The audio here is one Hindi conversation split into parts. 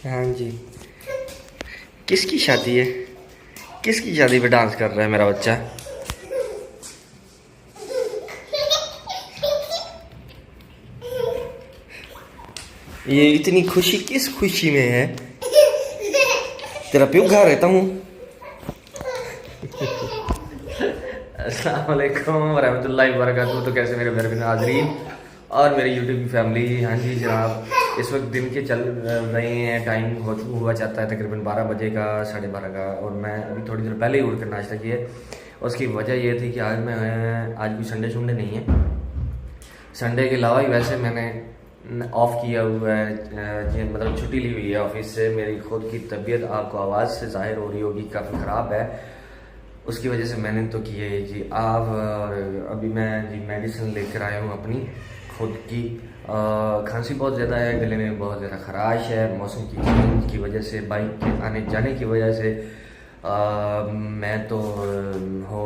हाँ जी, किसकी शादी है? किसकी शादी पे डांस कर रहा है मेरा बच्चा? ये इतनी खुशी किस खुशी में है? तेरा प्यू खा रहता हूँ। अस्सलाम वालेकुम वरहमतुल्लाहि वबरकातुहू। तो कैसे मेरे घर में नाज़रीन और मेरी यूट्यूब की फैमिली। हाँ जी जनाब, इस वक्त दिन के चल रहे हैं, टाइम हुआ चाहता है तकरीबन 12 बजे का, 12:30 का, और मैं अभी थोड़ी देर पहले ही उठकर नाश्ता किया। उसकी वजह ये थी कि आज कोई संडे नहीं है। संडे के अलावा ही वैसे मैंने ऑफ़ किया हुआ है, मतलब छुट्टी ली हुई है ऑफिस से। मेरी खुद की तबीयत आपको आवाज़ से ज़ाहिर हो रही होगी, काफ़ी ख़राब है। उसकी वजह से मैंने तो किया है जी आप। अभी मैं जी मेडिसिन लेकर आया हूँ अपनी खुद की। खांसी बहुत ज़्यादा है, गले में बहुत ज़्यादा ख़राश है, मौसम की चेंज की वजह से, बाइक के आने जाने की वजह से। मैं तो हो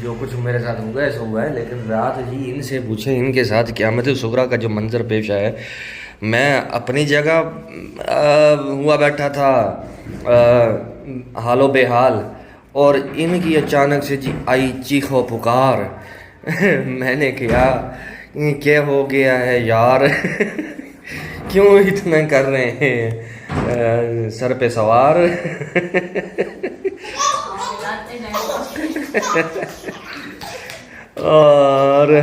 जो कुछ मेरे साथ हुआ है सो हुआ है, लेकिन रात जी इनसे पूछें इनके साथ क़यामत सुगरा का जो मंज़र पेश आया है। मैं अपनी जगह हुआ बैठा था हालो बेहाल, और इनकी अचानक से जी आई चीखो पुकार। मैंने कहा क्या हो गया है यार? क्यों इतना कर रहे हैं सर पे सवार? और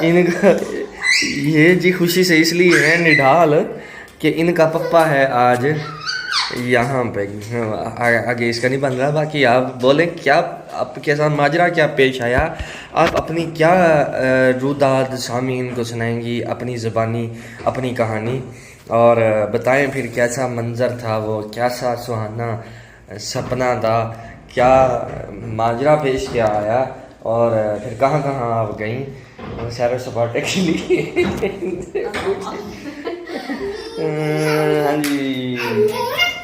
इनका ये जी खुशी से इसलिए है निढाल कि इनका पप्पा है आज यहाँ पे। आगे इसका नहीं बन रहा, बाकी आप बोलें क्या आपके साथ माजरा क्या पेश आया, आप अपनी क्या रुदाद सामीन को सुनाएंगी, अपनी ज़बानी अपनी कहानी, और बताएं फिर कैसा मंज़र था वो, कैसा सुहाना सपना था, क्या माजरा पेश क्या आया, और फिर कहाँ कहाँ आप गई सैर सपाटे के लिए। हाँ जी,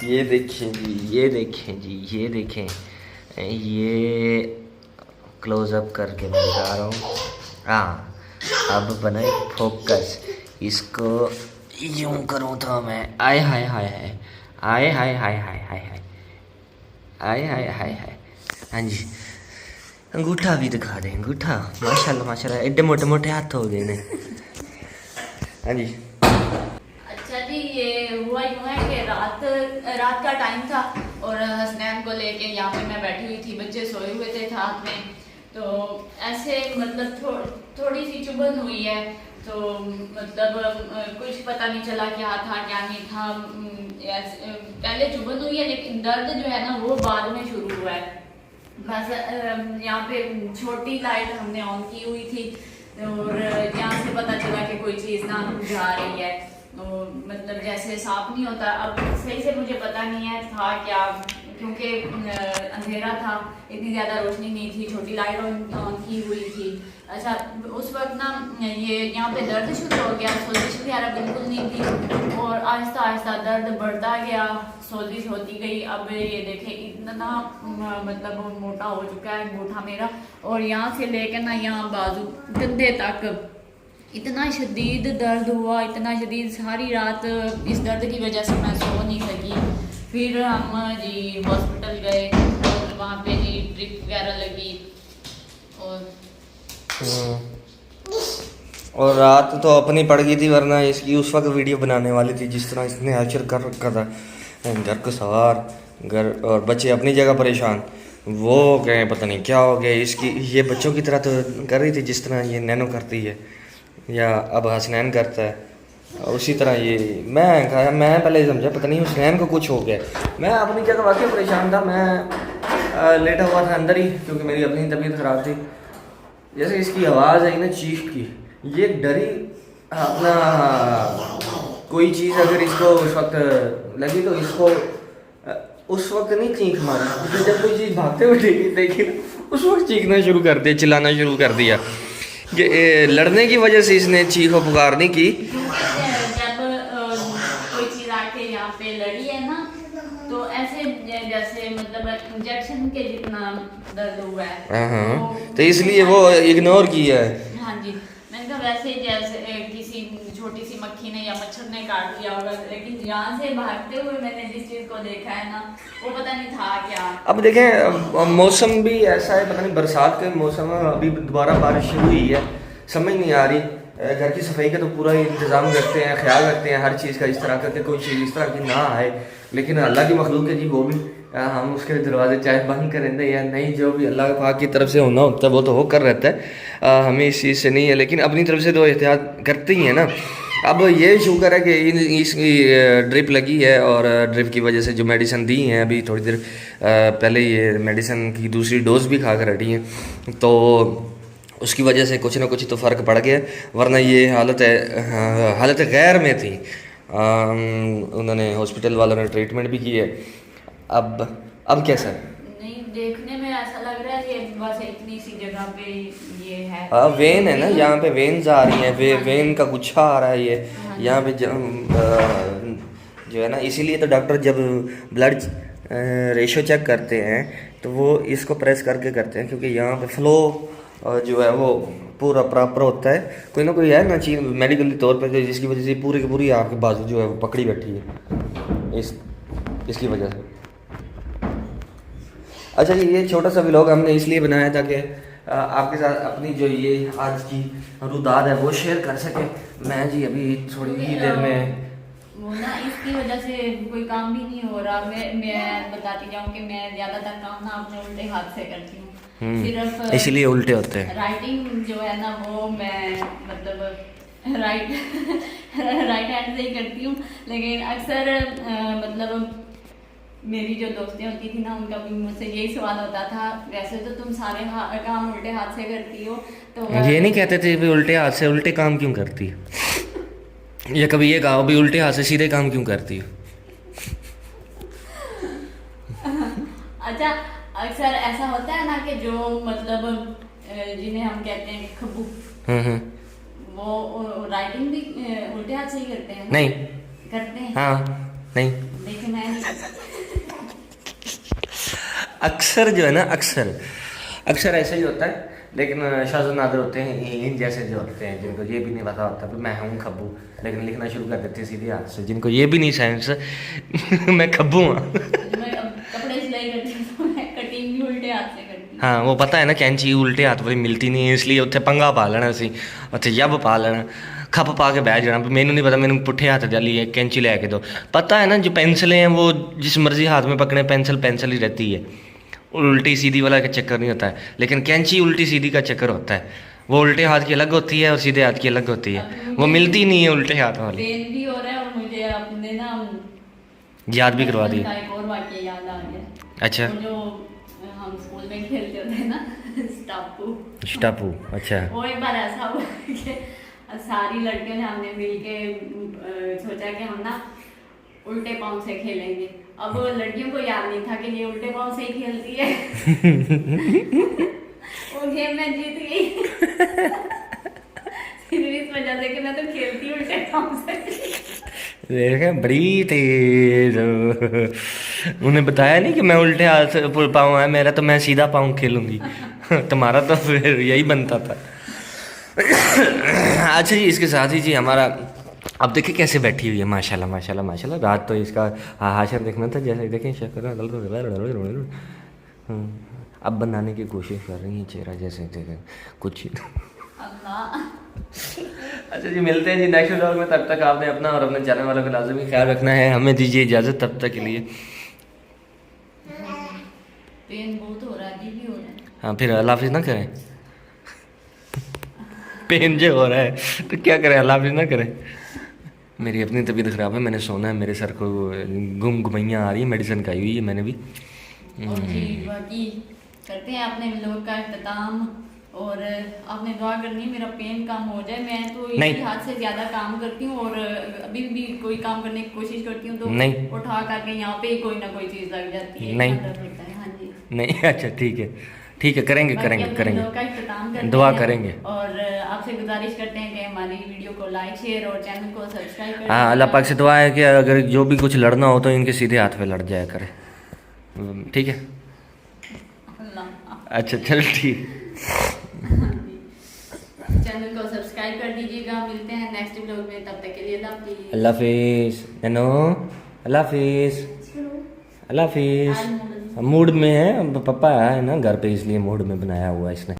ये देखें जी, ये देखें जी, ये देखें, ये क्लोज़अप करके मैं दिखा रहा हूँ। हाँ अब बनाए फोकस, इसको यूं करूँ तो मैं आय हाय हाय हाय आय हाय हाय हाय हाय हाय आय हाय हाय हाय। हाँ जी, अंगूठा भी दिखा दें, अंगूठा माशाल्लाह माशाल्लाह, एडे मोटे मोटे हाथ हो गए ने। हाँ जी जी, ये हुआ यूँ है कि रात का टाइम था और हसनैन को लेके यहाँ पे मैं बैठी हुई थी, बच्चे सोए हुए थे साथ में। तो ऐसे मतलब थोड़ी सी चुभन हुई है, तो मतलब कुछ पता नहीं चला क्या था क्या नहीं था। पहले चुभन हुई है, लेकिन दर्द जो है ना वो बाद में शुरू हुआ है। बस यहाँ पे छोटी लाइट हमने ऑन की हुई थी और यहाँ से पता चला कि कोई चीज़ ना जा रही है। तो मतलब जैसे साफ नहीं होता, अब सही से मुझे पता नहीं है था क्या, क्योंकि अंधेरा था, इतनी ज़्यादा रोशनी नहीं थी, छोटी लाइट ऑन की हुई थी। अच्छा, उस वक्त ना ये यहाँ पे दर्द शुरू हो गया, सोजिश वगैरह बिल्कुल नहीं थी, और आहिस्ता आहिस्ता दर्द बढ़ता गया, सोजिश होती गई। अब ये देखें इतना मतलब मोटा हो चुका है अंगूठा मेरा, और यहाँ से लेकर ना यहाँ बाजू कंधे तक इतना शदीद दर्द हुआ, इतना शदीद, सारी रात इस दर्द की वजह से मैं सो नहीं सकी। फिर हम जी हॉस्पिटल गए और वहाँ पे जी ड्रिप वगैरह लगी। और रात तो अपनी पड़ गई थी, वरना इसकी उस वक्त वीडियो बनाने वाली थी जिस तरह इसने हाशिर कर रखा था, घर को सवार, घर और बच्चे अपनी जगह परेशान। वो कहें पता नहीं क्या हो गया इसकी, ये बच्चों की तरह तो कर रही थी जिस तरह ये नैनो करती है या अब हसनैन करता है, उसी तरह ये मैं पहले समझा पता नहीं हसनैन को कुछ हो गया। मैं अपनी जगह वाकई परेशान था, मैं लेटा हुआ था अंदर ही, क्योंकि मेरी अपनी तबीयत ख़राब थी। जैसे इसकी आवाज़ आई ना चीख की, ये डरी अपना, कोई चीज़ अगर इसको उस वक्त लगी तो इसको उस वक्त नहीं चीख मारी, जब कोई चीज़ भागते हुए देखी उस वक्त चीखना शुरू कर दिया, चिल्लाना शुरू कर दिया। ये लड़ने की वजह से इसने चीखो पुकार नहीं की। जब कोई चीज़ आके यहाँ पे लड़ी है ना, तो ऐसे जैसे मतलब इंजेक्शन के जितना दर्द हुआ है। हाँ, तो इसलिए वो इग्नोर किया है। हाँ जी, मैंने कहा वैसे ही जैसे किसी छोटी सी मक्खी ने या मच्छर ने काट लिया होगा, लेकिन यहाँ से भागते हुए मैंने जिस चीज को देखा है ना, वो पता नहीं था क्या। अब देखें मौसम भी ऐसा है, पता नहीं बरसात के मौसम में अभी दोबारा बारिश शुरू हुई है, समझ नहीं आ रही। घर की सफाई का तो पूरा ही इंतज़ाम रखते हैं, ख्याल रखते हैं हर चीज़ का, इस तरह करके कोई चीज़ इस तरह की ना आए। लेकिन अल्लाह की मखलूक है जी, वो भी हम उसके दरवाजे चाहे बंद करें दे या नहीं, जो भी अल्लाह पाक की तरफ से होना होता है वो तो होकर रहता है। हमें इस चीज़ से नहीं है, लेकिन अपनी तरफ से तो एहतियात करते ही हैं ना। अब ये शुक्र है कि इसकी ड्रिप लगी है, और ड्रिप की वजह से जो मेडिसिन दी हैं अभी थोड़ी देर पहले, ये मेडिसिन की दूसरी डोज भी खा कर हटी हैं, तो उसकी वजह से कुछ ना कुछ तो फ़र्क पड़ गया, वरना ये हालत गैर में थी। उन्होंने हॉस्पिटल वालों ने ट्रीटमेंट भी की है। अब कैसा है? नहीं, देखने में ऐसा लग रहा है कि बस इतनी सी जगह पे ये है। वेन है ना, यहाँ पे वेन्स आ रही हैं, वेन का गुच्छा आ रहा है ये यहाँ पे जो है ना, इसीलिए तो डॉक्टर जब ब्लड रेशो चेक करते हैं तो वो इसको प्रेस करके करते हैं, क्योंकि यहाँ पे फ्लो जो है वो पूरा प्रॉपर होता है। कोई ना कोई है ना चीज़ मेडिकली तौर पर, जिसकी वजह से पूरी की पूरी आपकी बाजू जो है वो पकड़ी बैठी है इसकी वजह से। अच्छा जी, ये छोटा सा व्लॉग हमने इसलिए बनाया था कि आपके साथ अपनी जो ये आज की रुदाद है वो शेयर कर सके। मैं जी अभी थोड़ी ही देर में वो ना इसकी वजह से कोई काम भी नहीं हो रहा। मैं बताती जाऊँ कि मैं ज़्यादातर काम ना अपने उल्टे हाथ से करती हूँ, सिर्फ इसीलिए उल्टे होते हैं। राइटिंग जो है ना वो मैं मतलब राइट हैंड से ही करती हूँ, लेकिन अक्सर मतलब मेरी जो दोस्तें होती थी ना, उनका भी मुझसे यही सवाल होता था, वैसे तो तुम सारे काम उल्टे हाथ से करती हो, तो ये नहीं कहते थे भी उल्टे हाथ से उल्टे काम क्यों करती है, या कभी ये कहा भी उल्टे हाथ से सीधे काम क्यों करती है? अच्छा, अक्सर ऐसा होता है ना कि जो मतलब जिन्हें हम कहते हैं खब्बू, वो राइटिंग भी उल्टे हाथ से ही करते हैं। नहीं करते हैं। हाँ नहीं, देखिए मैं नहीं करता। अक्सर जो है ना, अक्सर ऐसा ही होता है, लेकिन शाज़ नादर होते हैं इन जैसे जो होते हैं जिनको ये भी नहीं पता होता कि मैं हूँ खब्बू, लेकिन लिखना शुरू कर देते हैं सीधे हाथ से, जिनको ये भी नहीं सेंस मैं खब्बू हूँ। मैं कपड़े सिलाई करती हूँ तो मैं कटिंग भी उल्टे हाथ से करती हूँ। हाँ, वो पता है ना कैंची उल्टे हाथ वाली मिलती नहीं है, इसलिए उत्थे पंगा पा लेना सी, उत्थे जब पा लेना, खप पा के बह जाना। मैनू नहीं पता, मैंने पुट्ठे हाथ डाली है कैंची ले के दो। पता है ना जो पेंसिलें हैं वो जिस मर्जी हाथ में पकड़े पेंसिल ही रहती है, उल्टी सीधी वाला का चक्कर नहीं होता है, लेकिन कैंची उल्टी सीधी का चक्कर होता है। वो उल्टे हाथ की अलग होती है और सीधे हाथ की अलग होती है, वो मिलती नहीं है उल्टे हाथ वाली। पेन भी हो रहा है और मुझे अपने ना याद भी करवा दिया। एक और वाक्य याद आ गया। अच्छा, जो हम स्कूल में खेलते होते ना स्टापू। अच्छा, वो एक बार ऐसा हुआ कि सारी लड़कियों ने हमने मिलके सोचा कि हम ना उल्टे पाँव से खेलेंगे। अब लड़कियों को याद नहीं था कि ये उल्टे पाँव से ही खेलती है। वो गेम में जीत गई। इस वजह से कि मैं तो खेलती उल्टे पाँव से। बड़ी तेज। उन्हें बताया नहीं कि मैं उल्टे हाथ से पाँव है मेरा, तो मैं सीधा पाँव खेलूंगी। तुम्हारा तो फिर यही बनता था। अच्छा जी, इसके साथ ही जी हमारा अब देखिए कैसे बैठी हुई है, माशाल्लाह माशाल्लाह माशाल्लाह। रात तो इसका हाशर देखना था, जैसे देखें शक्कर अब बनाने की कोशिश कर रही है चेहरा, जैसे देखें कुछ। अच्छा जी, मिलते हैं जी नेक्स्ट व्लॉग में। तब तक आपने अपना और अपने चैनल वालों का लाजमी ख्याल रखना है। हमें दीजिए इजाज़त तब तक के लिए। पेन बहुत हो रहा है, भी हो रहा है। हाँ, फिर अल्लाह हाफिज़ ना करें। पेन जो हो रहा है तो क्या करें, अल्लाह हाफिज़ ना करें। मेरी अपनी तबीयत ख़राब है, मैंने सोना है, मेरे सर को घुमैयाँ आ रही है, मेडिसिन खाई हुई है मैंने भी। और जी बाकी करते हैं अपने व्लॉग का इख्तिताम, और आपने दुआ करनी है मेरा पेन कम हो जाए। मैं तो इसी हाथ से ज़्यादा काम करती हूँ, और अभी भी कोई काम करने की कोशिश करती हूँ तो उठा करके यहाँ पे ही कोई ना कोई चीज़ लग जाती है। नहीं हाँ जी नहीं। अच्छा ठीक है, ठीक है, करेंगे दुआ करेंगे। और आपसे गुजारिश करते हैं कि हमारी वीडियो को लाइक शेयर और चैनल को सब्सक्राइब करें। हाँ, अल्लाह पाक से दुआ है कि अगर जो भी कुछ लड़ना हो तो इनके सीधे हाथ पे लड़ जाया करे, ठीक है। अच्छा चल ठीक। चैनल को सब्सक्राइब सब्सक्राइब कर दीजिएगा। मिलते हैं नेक्स्ट व्लॉग में, तब तक के लिए अल्लाह हाफिज़। अल्लाह हाफिज़ नैनो, अल्लाह हाफिज़, अल्लाह हाफिज़। मूड में है, पापा है ना घर पे, इसलिए मूड में बनाया हुआ है इसने।